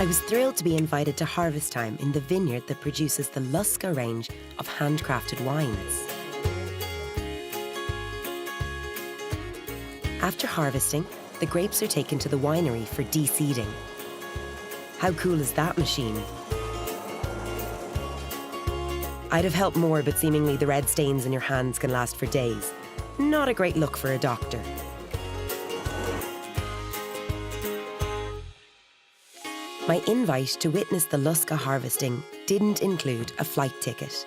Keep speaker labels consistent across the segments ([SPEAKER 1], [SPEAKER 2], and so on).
[SPEAKER 1] was thrilled to be invited to harvest time in the vineyard that produces the Lusca range of handcrafted wines. After harvesting, the grapes are taken to the winery for de-seeding. How cool is that machine? I'd have helped more, but seemingly the red stains in your hands can last for days. Not a great look for a doctor. My invite to witness the Lusca harvesting didn't include a flight ticket.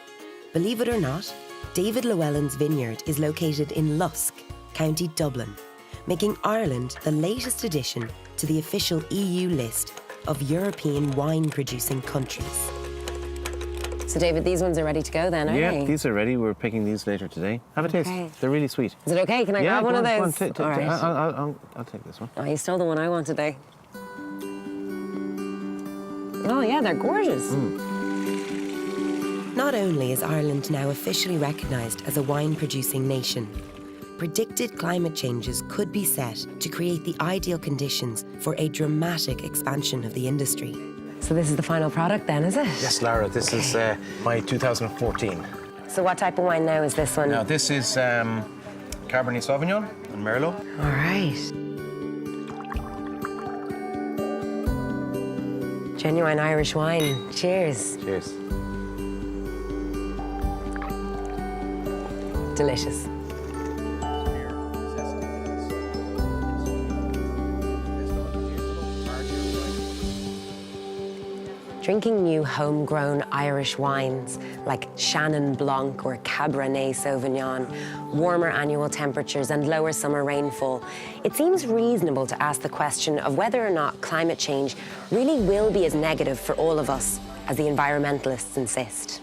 [SPEAKER 1] Believe it or not, David Llewellyn's vineyard is located in Lusk, County Dublin, making Ireland the latest addition to the official EU list of European wine-producing countries.
[SPEAKER 2] So, David, these ones are ready to go then, aren't they?
[SPEAKER 3] Yeah, these are ready. We're picking these later today. Have a taste. They're really sweet.
[SPEAKER 2] Is it okay? Can I grab one of those?
[SPEAKER 3] All right. I'll take this one.
[SPEAKER 2] Oh, you stole the one I want today. Oh, yeah, they're gorgeous.
[SPEAKER 1] Not only is Ireland now officially recognised as a wine-producing nation, predicted climate changes could be set to create the ideal conditions for a dramatic expansion of the industry.
[SPEAKER 2] So this is the final product then, is it?
[SPEAKER 3] Yes, Lara, this is my 2014.
[SPEAKER 2] So what type of wine now is this one?
[SPEAKER 3] Now, this is Cabernet Sauvignon and Merlot.
[SPEAKER 2] All right. Genuine Irish wine. Cheers.
[SPEAKER 3] Cheers.
[SPEAKER 2] Delicious. Drinking new homegrown Irish wines like Shannon Blanc or Cabernet Sauvignon, warmer annual temperatures and lower summer rainfall, it seems reasonable to ask the question of whether or not climate change really will be as negative for all of us as the environmentalists insist.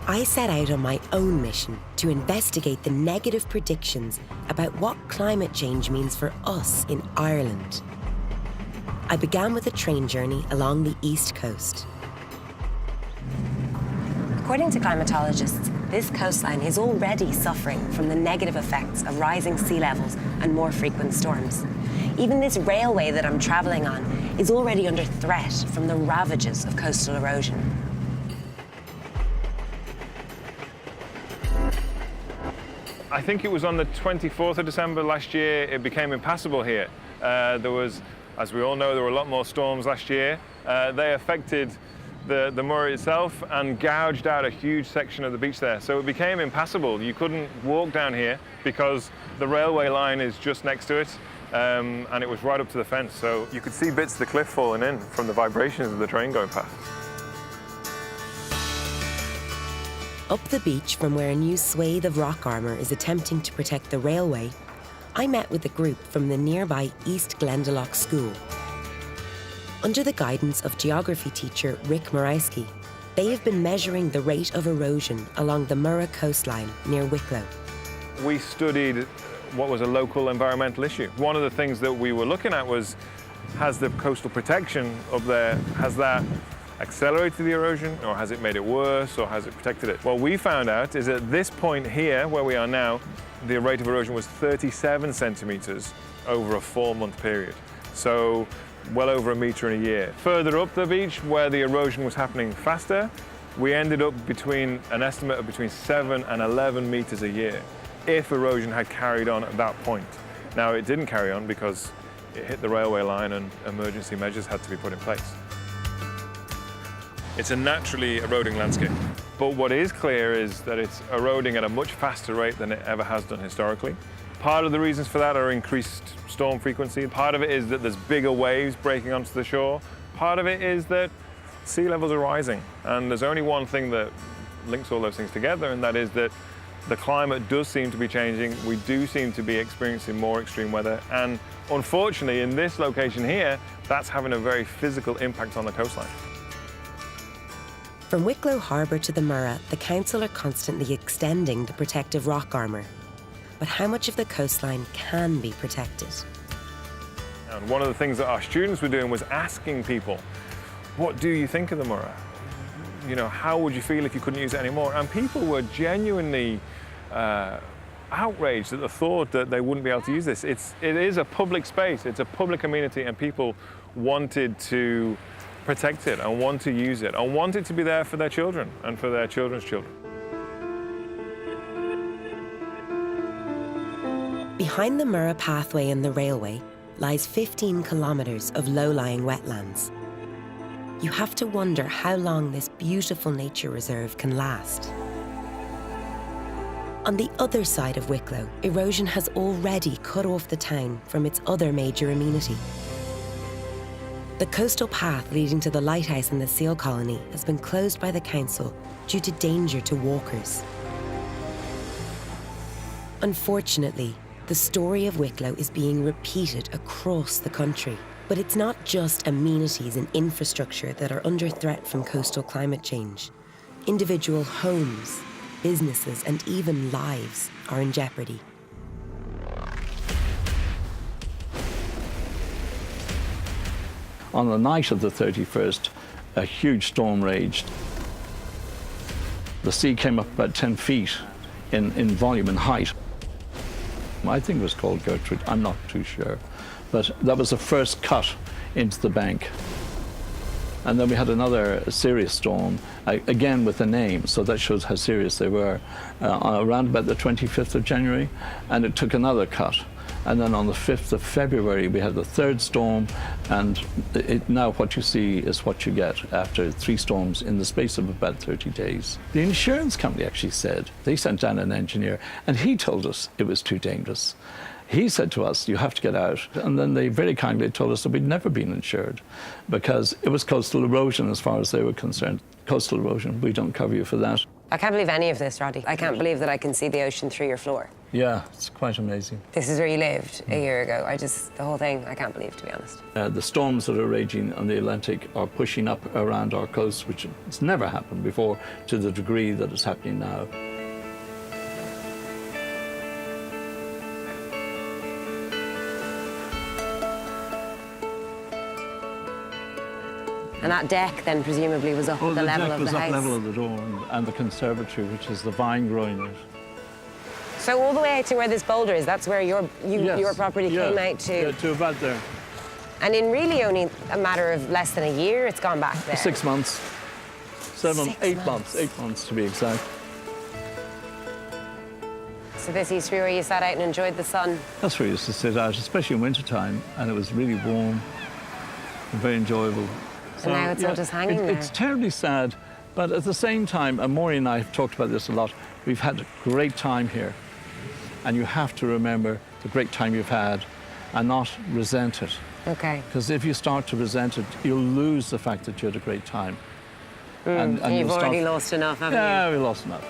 [SPEAKER 1] I set out on my own mission to investigate the negative predictions about what climate change means for us in Ireland. I began with a train journey along the east coast.
[SPEAKER 2] According to climatologists, this coastline is already suffering from the negative effects of rising sea levels and more frequent storms. Even this railway that I'm travelling on is already under threat from the ravages of coastal erosion.
[SPEAKER 4] I think it was on the 24th of December last year, it became impassable here. There was, as we all know, there were a lot more storms last year. They affected the Moray itself and gouged out a huge section of the beach there. So it became impassable. You couldn't walk down here because the railway line is just next to it, and it was right up to the fence. So you could see bits of the cliff falling in from the vibrations of the train going past.
[SPEAKER 1] Up the beach from where a new swathe of rock armour is attempting to protect the railway, I met with a group from the nearby East Glendalough School. Under the guidance of geography teacher Rick Morawski, they have been measuring the rate of erosion along the Moray coastline near Wicklow.
[SPEAKER 4] We studied what was a local environmental issue. One of the things that we were looking at was, has the coastal protection up there, has that accelerated the erosion, or has it made it worse, or has it protected it? What we found out is at this point here, where we are now, the rate of erosion was 37 centimetres over a 4-month period. So well over a metre in a year. Further up the beach, where the erosion was happening faster, we ended up between an estimate of between 7 and 11 metres a year, if erosion had carried on at that point. Now, it didn't carry on because it hit the railway line and emergency measures had to be put in place. It's a naturally eroding landscape, but what is clear is that it's eroding at a much faster rate than it ever has done historically. Part of the reasons for that are increased storm frequency. Part of it is that there's bigger waves breaking onto the shore. Part of it is that sea levels are rising, and there's only one thing that links all those things together, and that is that The climate does seem to be changing. We do seem to be experiencing more extreme weather. And unfortunately, in this location here, that's having a very physical impact on the coastline.
[SPEAKER 1] From Wicklow Harbour to the Murrah, the council are constantly extending the protective rock armour. But how much of the coastline can be protected?
[SPEAKER 4] And one of the things that our students were doing was asking people, what do you think of the Murrah? You know, how would you feel if you couldn't use it anymore? And people were genuinely outraged at the thought that they wouldn't be able to use this. It is a public space, it's a public amenity, and people wanted to protect it and want to use it and want it to be there for their children and for their children's children.
[SPEAKER 1] Behind the Murrah pathway and the railway lies 15 kilometres of low-lying wetlands. You have to wonder how long this beautiful nature reserve can last. On the other side of Wicklow, erosion has already cut off the town from its other major amenity. The coastal path leading to the lighthouse and the seal colony has been closed by the council due to danger to walkers. Unfortunately, the story of Wicklow is being repeated across the country. But it's not just amenities and infrastructure that are under threat from coastal climate change. Individual homes, businesses, and even lives are in jeopardy.
[SPEAKER 5] On the night of the 31st, a huge storm raged. The sea came up about 10 feet in volume and height. I think it was called Gertrude, I'm not too sure. But that was the first cut into the bank. And then we had another serious storm, again with a name, so that shows how serious they were, around about the 25th of January, and it took another cut. And then on the 5th of February, we had the third storm, and now what you see is what you get after 3 storms in the space of about 30 days. The insurance company actually said, they sent down an engineer, and he told us it was too dangerous. He said to us, you have to get out. And then they very kindly told us that we'd never been insured because it was coastal erosion as far as they were concerned. Coastal erosion, we don't cover you for that.
[SPEAKER 2] I can't believe any of this, Roddy. I can't believe that I can see the ocean through your floor.
[SPEAKER 5] Yeah, it's quite amazing.
[SPEAKER 2] This is where you lived a year ago. The whole thing, I can't believe, to be honest.
[SPEAKER 5] The storms that are raging on the Atlantic are pushing up around our coast, which has never happened before to the degree that it's happening now.
[SPEAKER 2] And that deck then presumably was up at the level of the house?
[SPEAKER 5] The deck was up level of the door and the conservatory, which is the vine growing it.
[SPEAKER 2] So all the way out to where this boulder is, that's where your property came out to?
[SPEAKER 5] Yeah, to about there.
[SPEAKER 2] And in really only a matter of less than a year, it's gone back there?
[SPEAKER 5] 6 months. 8 months. 8 months to be exact.
[SPEAKER 2] So this used to be where you sat out and enjoyed the sun?
[SPEAKER 5] That's where you used to sit out, especially in winter time, and it was really warm and very enjoyable.
[SPEAKER 2] So now it's all just hanging there.
[SPEAKER 5] It's terribly sad, but at the same time, and Maureen and I have talked about this a lot, we've had a great time here. And you have to remember the great time you've had and not resent it.
[SPEAKER 2] Okay.
[SPEAKER 5] Because if you start to resent it, you'll lose the fact that you had a great time.
[SPEAKER 2] And you've already lost enough, haven't you?
[SPEAKER 5] Yeah, we lost enough.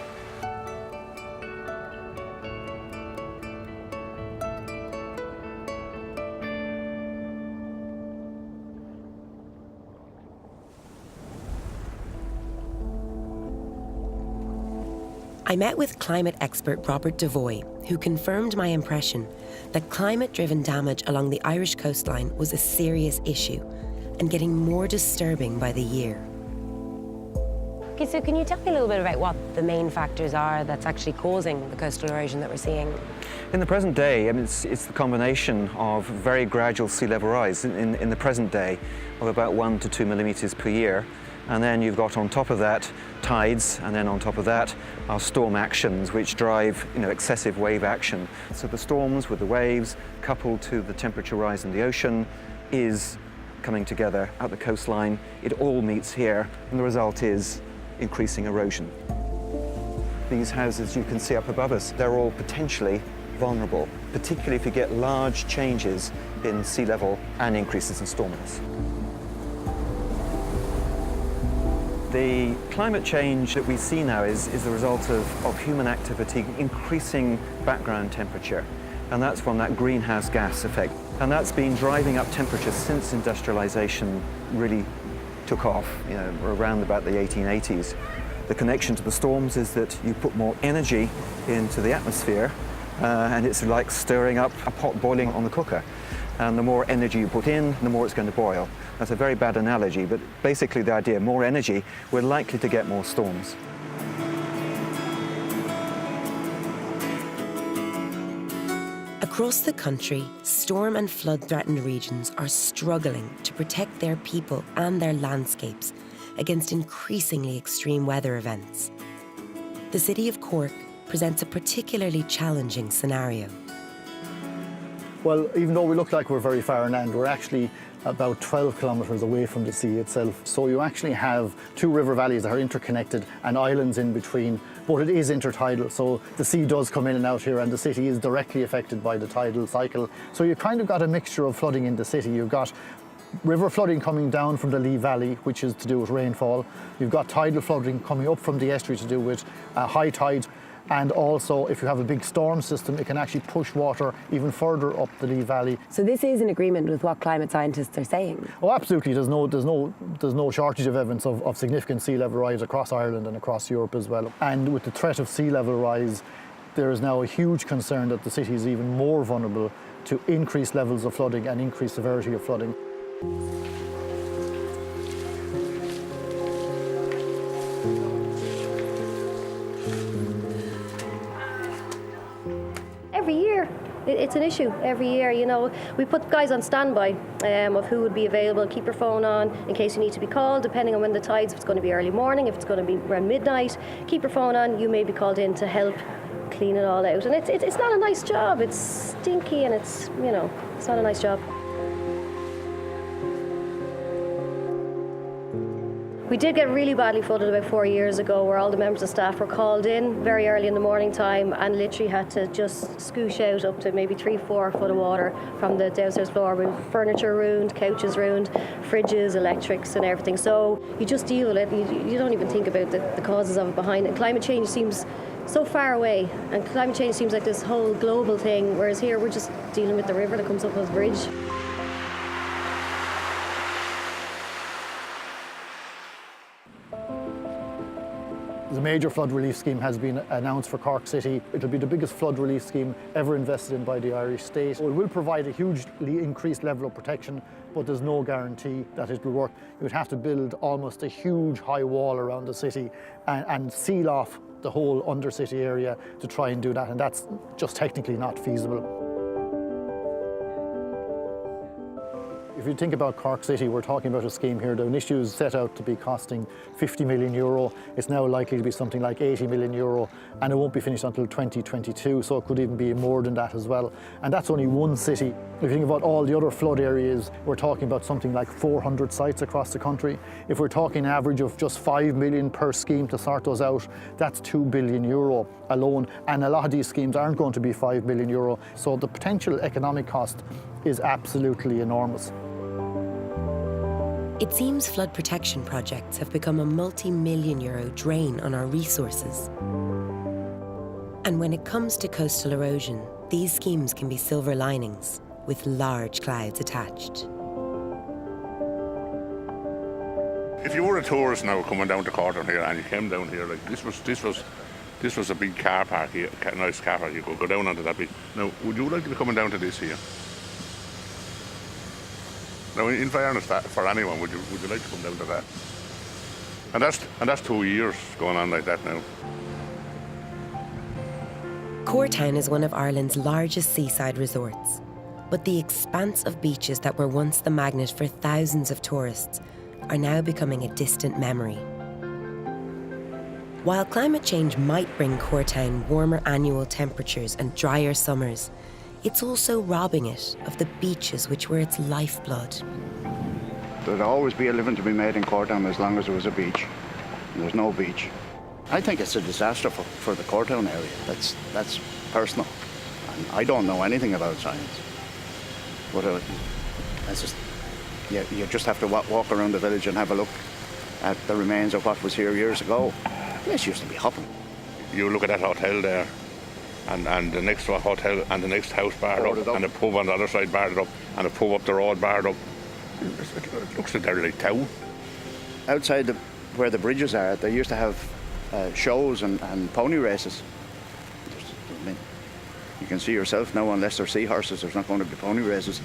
[SPEAKER 1] I met with climate expert Robert Devoy, who confirmed my impression that climate-driven damage along the Irish coastline was a serious issue and getting more disturbing by the year.
[SPEAKER 2] Okay, so can you tell me a little bit about what the main factors are that's actually causing the coastal erosion that we're seeing?
[SPEAKER 3] In the present day, I mean, it's the combination of very gradual sea level rise in the present day of about 1 to 2 millimetres per year. And then you've got on top of that tides, and then on top of that are storm actions which drive excessive wave action. So the storms with the waves coupled to the temperature rise in the ocean is coming together at the coastline. It all meets here, and the result is increasing erosion. These houses you can see up above us, they're all potentially vulnerable, particularly if you get large changes in sea level and increases in storminess. The climate change that we see now is the result of human activity increasing background temperature. And that's from that greenhouse gas effect. And that's been driving up temperatures since industrialization really took off, around about the 1880s. The connection to the storms is that you put more energy into the atmosphere, and it's like stirring up a pot boiling on the cooker. And the more energy you put in, the more it's going to boil. That's a very bad analogy, but basically the idea, more energy, we're likely to get more storms.
[SPEAKER 1] Across the country, storm and flood-threatened regions are struggling to protect their people and their landscapes against increasingly extreme weather events. The city of Cork presents a particularly challenging scenario.
[SPEAKER 6] Well, even though we look like we're very far inland, we're actually about 12 kilometres away from the sea itself. So you actually have two river valleys that are interconnected and islands in between, but it is intertidal. So the sea does come in and out here, and the city is directly affected by the tidal cycle. So you've kind of got a mixture of flooding in the city. You've got river flooding coming down from the Lee Valley, which is to do with rainfall. You've got tidal flooding coming up from the estuary to do with high tide. And also, if you have a big storm system, it can actually push water even further up the Lee Valley.
[SPEAKER 2] So this is in agreement with what climate scientists are saying?
[SPEAKER 6] Oh, absolutely. There's no shortage of evidence of significant sea level rise across Ireland and across Europe as well. And with the threat of sea level rise, there is now a huge concern that the city is even more vulnerable to increased levels of flooding and increased severity of flooding.
[SPEAKER 7] Every year, it's an issue every year. We put guys on standby of who would be available. Keep your phone on in case you need to be called, depending on when the tides, if it's going to be early morning, if it's going to be around midnight. Keep your phone on, you may be called in to help clean it all out. And it's not a nice job. It's stinky and it's not a nice job. We did get really badly flooded about 4 years ago, where all the members of staff were called in very early in the morning time and literally had to just scoosh out up to maybe 3-4 foot of water from the downstairs floor, with furniture ruined, couches ruined, fridges, electrics and everything. So you just deal with it. You don't even think about the causes of it behind it. Climate change seems so far away, and climate change seems like this whole global thing, whereas here we're just dealing with the river that comes up as a bridge.
[SPEAKER 6] The major flood relief scheme has been announced for Cork City. It'll be the biggest flood relief scheme ever invested in by the Irish state. It will provide a hugely increased level of protection, but there's no guarantee that it will work. You would have to build almost a huge high wall around the city and seal off the whole under-city area to try and do that, and that's just technically not feasible. If you think about Cork City, we're talking about a scheme here. The initial is set out to be costing €50 million. It's now likely to be something like €80 million, and it won't be finished until 2022, so it could even be more than that as well. And that's only one city. If you think about all the other flood areas, we're talking about something like 400 sites across the country. If we're talking an average of just €5 million per scheme to sort those out, that's €2 billion alone. And a lot of these schemes aren't going to be €5 billion, so the potential economic cost is absolutely enormous.
[SPEAKER 1] It seems flood protection projects have become a multi-million-euro drain on our resources. And when it comes to coastal erosion, these schemes can be silver linings with large clouds attached.
[SPEAKER 8] If you were a tourist now coming down to Cork here and you came down here, like this was a big car park here, a nice car park. You could go down onto that beach. Now, would you like to be coming down to this here? Now, in fairness for anyone, would you like to come down to that? And that's 2 years going on like that now.
[SPEAKER 1] Cortown is one of Ireland's largest seaside resorts, but the expanse of beaches that were once the magnet for thousands of tourists are now becoming a distant memory. While climate change might bring Cortown warmer annual temperatures and drier summers, it's also robbing it of the beaches which were its lifeblood.
[SPEAKER 9] There'd always be a living to be made in Cortown as long as there was a beach. And there's no beach. I think it's a disaster for the Cortown area. That's personal. And I don't know anything about science. But you just have to walk around the village and have a look. at the remains of what was here years ago, this used to be hopping.
[SPEAKER 8] You look at that hotel there, and the next hotel and the next house barred up, and the pub on the other side barred up, and the pub up the road barred up. It looks like a derelict town.
[SPEAKER 9] Outside where the bridges are, they used to have shows and pony races. I mean, you can see yourself now, unless they're seahorses, there's not going to be pony races.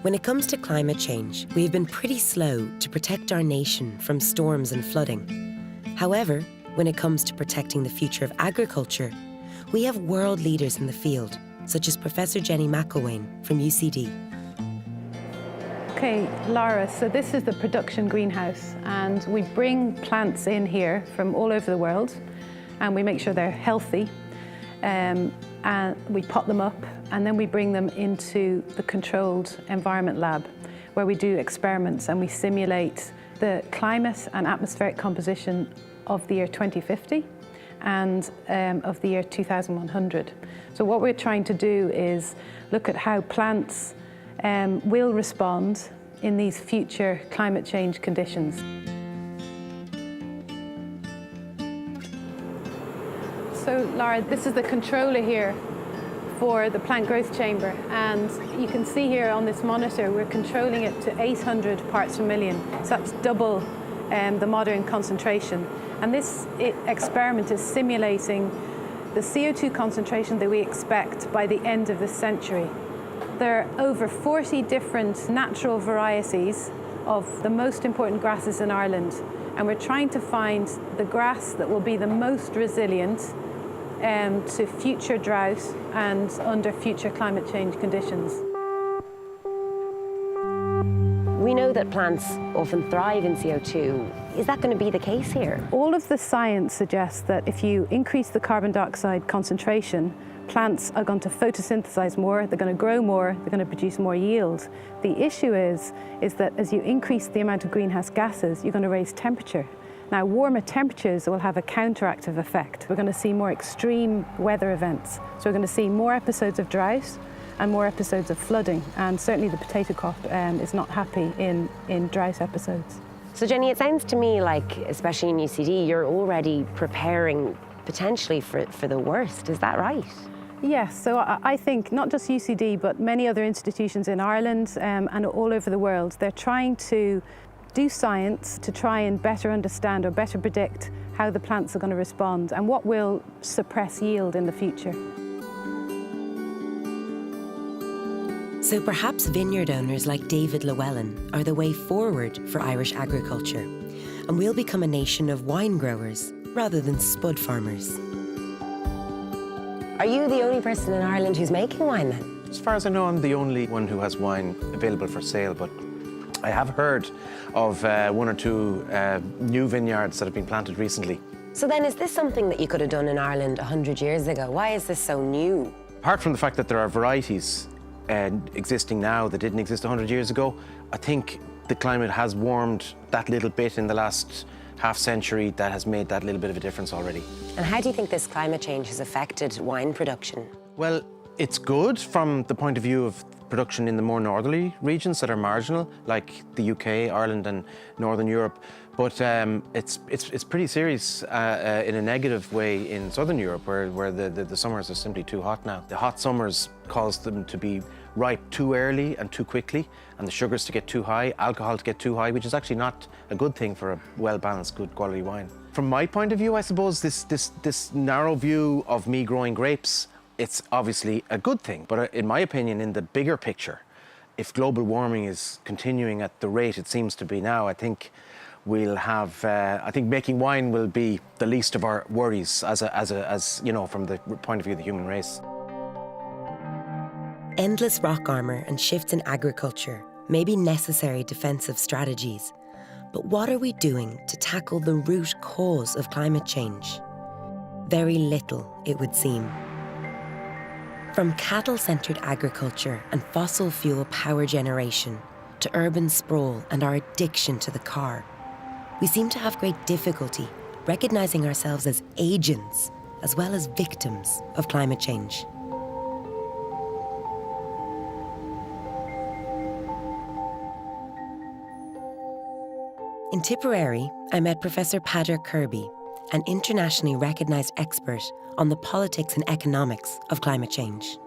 [SPEAKER 1] When it comes to climate change, we have been pretty slow to protect our nation from storms and flooding. However, when it comes to protecting the future of agriculture, we have world leaders in the field, such as Professor Jenny McElwain from UCD.
[SPEAKER 10] Okay, Lara, so this is the production greenhouse, and we bring plants in here from all over the world, and we make sure they're healthy, and we pot them up, and then we bring them into the controlled environment lab, where we do experiments and we simulate the climate and atmospheric composition of the year 2050 and of the year 2100. So what we're trying to do is look at how plants will respond in these future climate change conditions. So Lara, this is the controller here for the plant growth chamber, and you can see here on this monitor we're controlling it to 800 parts per million, so that's double the modern concentration. And this experiment is simulating the CO2 concentration that we expect by the end of this century. There are over 40 different natural varieties of the most important grasses in Ireland, and we're trying to find the grass that will be the most resilient to future drought and under future climate change conditions.
[SPEAKER 2] We know that plants often thrive in CO2. Is that going to be the case here?
[SPEAKER 10] All of the science suggests that if you increase the carbon dioxide concentration, plants are going to photosynthesize more, they're going to grow more, they're going to produce more yield. The issue is that as you increase the amount of greenhouse gases, you're going to raise temperature. Now, warmer temperatures will have a counteractive effect. We're going to see more extreme weather events. So we're going to see more episodes of drought and more episodes of flooding. And certainly the potato crop is not happy in drought episodes.
[SPEAKER 2] So Jenny, it sounds to me like, especially in UCD, you're already preparing potentially for the worst. Is that right?
[SPEAKER 10] Yes, so I think not just UCD, but many other institutions in Ireland and all over the world, they're trying to do science to try and better understand or better predict how the plants are going to respond and what will suppress yield in the future.
[SPEAKER 1] So perhaps vineyard owners like David Llewellyn are the way forward for Irish agriculture, and we'll become a nation of wine growers rather than spud farmers.
[SPEAKER 2] Are you the only person in Ireland who's making wine then?
[SPEAKER 11] As far as I know, I'm the only one who has wine available for sale, but I have heard of one or two new vineyards that have been planted recently.
[SPEAKER 2] So then is this something that you could have done in Ireland 100 years ago? Why is this so new?
[SPEAKER 11] Apart from the fact that there are varieties existing now that didn't exist 100 years ago, I think the climate has warmed that little bit in the last half century that has made that little bit of a difference already.
[SPEAKER 2] And how do you think this climate change has affected wine production?
[SPEAKER 11] Well, it's good from the point of view of production in the more northerly regions that are marginal, like the UK, Ireland and Northern Europe. But it's pretty serious in a negative way in Southern Europe, where the summers are simply too hot now. The hot summers cause them to be ripe too early and too quickly, and the sugars to get too high, alcohol to get too high, which is actually not a good thing for a well-balanced, good quality wine. From my point of view, I suppose this narrow view of me growing grapes, it's obviously a good thing. But in my opinion, in the bigger picture, if global warming is continuing at the rate it seems to be now, I think we'll have. I think making wine will be the least of our worries, as you know, from the point of view of the human race.
[SPEAKER 1] Endless rock armour and shifts in agriculture may be necessary defensive strategies, but what are we doing to tackle the root cause of climate change? Very little, it would seem. From cattle-centred agriculture and fossil fuel power generation to urban sprawl and our addiction to the car, we seem to have great difficulty recognizing ourselves as agents as well as victims of climate change. In Tipperary, I met Professor Peadar Kirby, an internationally recognised expert on the politics and economics of climate change.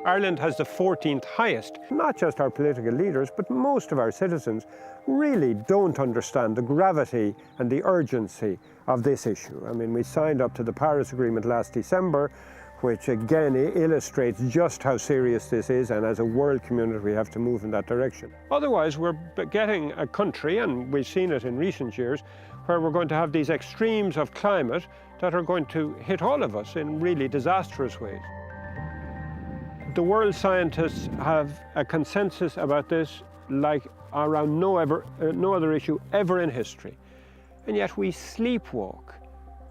[SPEAKER 12] Ireland has the 14th highest. Not just our political leaders, but most of our citizens really don't understand the gravity and the urgency of this issue. I mean, we signed up to the Paris Agreement last December, which again illustrates just how serious this is, and as a world community we have to move in that direction. Otherwise, we're getting a country, and we've seen it in recent years, where we're going to have these extremes of climate that are going to hit all of us in really disastrous ways. The world scientists have a consensus about this like around no other issue ever in history. And yet we sleepwalk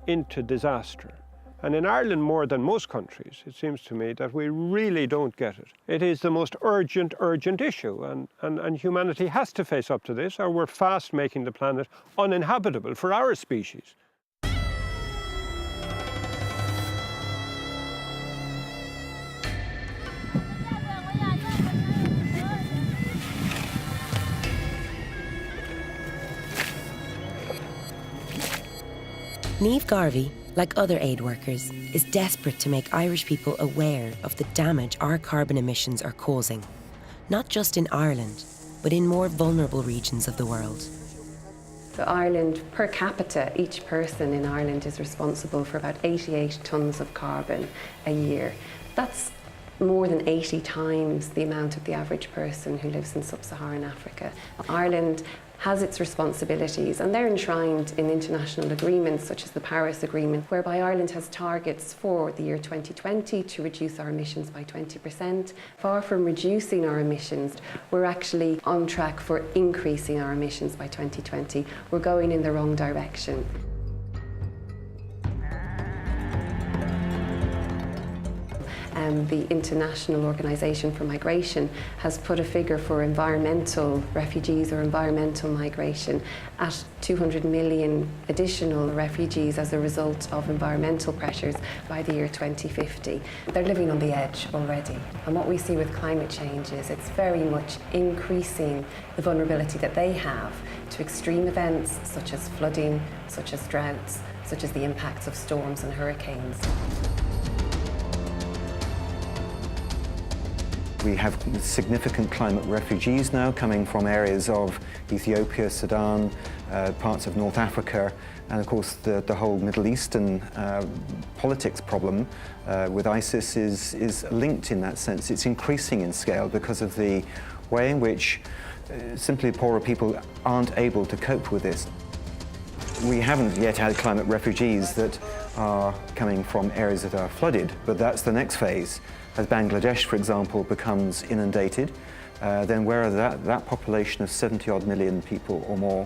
[SPEAKER 12] into disaster. And in Ireland, more than most countries, it seems to me that we really don't get it. It is the most urgent issue, and humanity has to face up to this, or we're fast making the planet uninhabitable for our species.
[SPEAKER 1] Niamh Garvey, like other aid workers, is desperate to make Irish people aware of the damage our carbon emissions are causing, not just in Ireland, but in more vulnerable regions of the world.
[SPEAKER 13] So Ireland, per capita, each person in Ireland is responsible for about 88 tonnes of carbon a year. That's more than 80 times the amount of the average person who lives in sub-Saharan Africa. Ireland has its responsibilities, and they're enshrined in international agreements such as the Paris Agreement, whereby Ireland has targets for the year 2020 to reduce our emissions by 20%. Far from reducing our emissions, we're actually on track for increasing our emissions by 2020. We're going in the wrong direction. The International Organization for Migration has put a figure for environmental refugees or environmental migration at 200 million additional refugees as a result of environmental pressures by the year 2050. They're living on the edge already. And what we see with climate change is it's very much increasing the vulnerability that they have to extreme events such as flooding, such as droughts, such as the impacts of storms and hurricanes.
[SPEAKER 3] We have significant climate refugees now coming from areas of Ethiopia, Sudan, parts of North Africa, and of course the whole Middle Eastern politics problem with ISIS is linked in that sense. It's increasing in scale because of the way in which simply poorer people aren't able to cope with this. We haven't yet had climate refugees that are coming from areas that are flooded, but that's the next phase. As Bangladesh, for example, becomes inundated, then where are that population of 70-odd million people or more,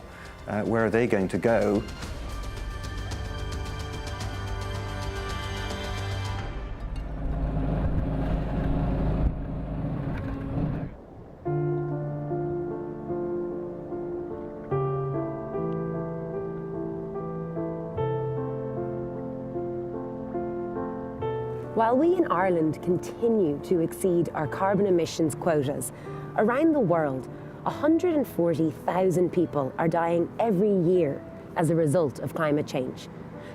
[SPEAKER 3] where are they going to go?
[SPEAKER 2] While we in Ireland continue to exceed our carbon emissions quotas, around the world, 140,000 people are dying every year as a result of climate change.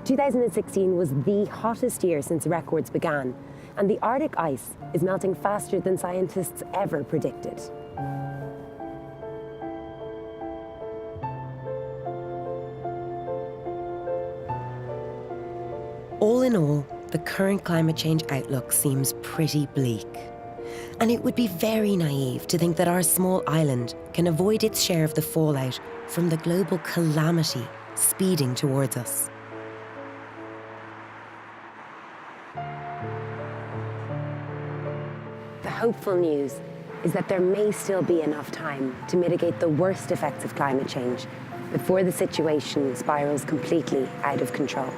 [SPEAKER 2] 2016 was the hottest year since records began, and the Arctic ice is melting faster than scientists ever predicted.
[SPEAKER 1] All in all, the current climate change outlook seems pretty bleak. And it would be very naive to think that our small island can avoid its share of the fallout from the global calamity speeding towards us.
[SPEAKER 2] The hopeful news is that there may still be enough time to mitigate the worst effects of climate change before the situation spirals completely out of control.